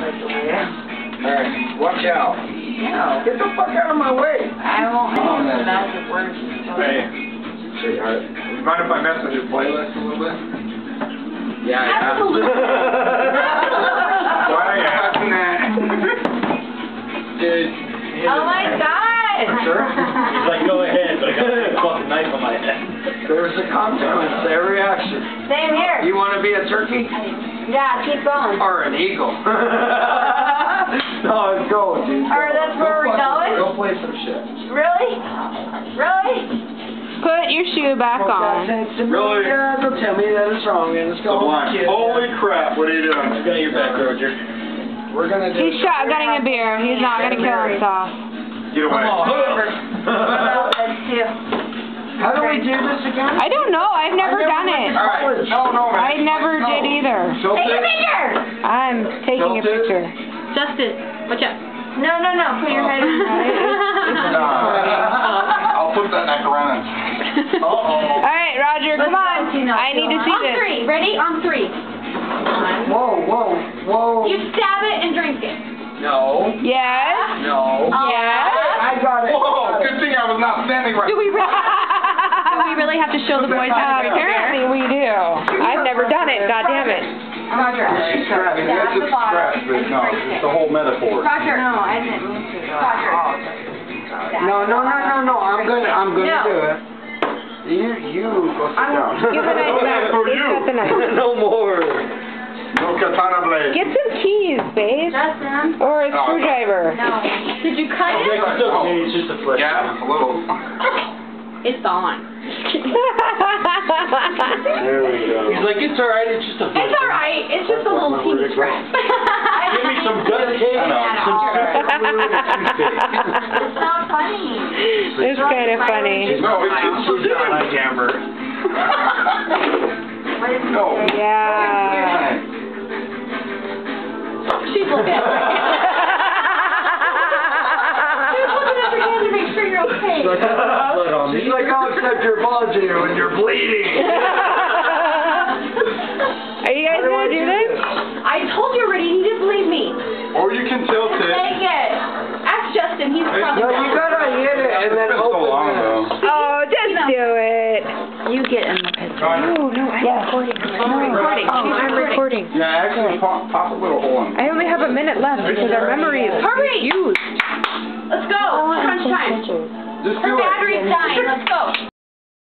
Alright, watch out. No. Get the fuck out of my way. I won't answer magic words. Hey, sweetheart. Mind if I mess with your playlist a little bit? Yeah, Absolutely. Why are you asking that? Dude. Oh my god! Sure? He's like, go ahead, but I got a fucking knife on my head. There's a consequence to every action. Same here. You want to be a turkey? Yeah, keep going. Or an eagle? No, go, dude. Or that's where we're going? Go play some shit. Really? Really? Put your shoe back on. Really? Don't tell me that it's wrong, man. Let's go. Holy crap, what are you doing? I got your back, Roger. We're gonna do He's shotgunning a beer. He's not gonna kill himself. Get away. Let's do. How do we do this again? I don't know. I've never done it. Alright, no, man. I never did either. Take a picture! I'm taking a picture. Justin, watch out. No. Put your head in. I'll put that neck around. All right, Roger, come on. I need to see On this. 3. Ready? On 3. Whoa. You stab it and drink it. No. Yes. No. Yes. I got it. Whoa, good thing I was not standing right. Do we really have to show the boys how to drink beer? Apparently we do. I've never done it. God damn it. Roger. Scratch. That's just scratch, but no, it's the whole metaphor. Roger. No, I didn't mean to. Roger. No. I'm gonna No. do it. You go sit down. Give the knife back. For Please you. cut the knife. No more. No katana blade. Get some keys, babe. Justin. Or a screwdriver. No. Did you cut it? It's okay, it's just a flesh. Yeah, a little. It's gone. There we go. He's like, it's alright, it's just a flesh. It's alright. It's just a little teeny scratch. Give me some duct tape, some It's not funny. It's kind of funny. No, it's just a camber. No. Yeah. She's looking. She's looking at your hand to make sure you're okay. She's like, I'll accept your apology when you're bleeding. Are you guys gonna do this? I told you already. You didn't believe me. Or you can tilt it. Take it. Ask Justin. He's probably No, you gotta hit it and then It's been so open long, it. though. Oh, just do it. You get in the picture. No, I'm recording. I'm recording. Yeah, actually pop a little hole in. I only have a minute left because our memory is Hurry! huge. Let's go. Crunch time. Just Her do it. battery's dying. Let's go.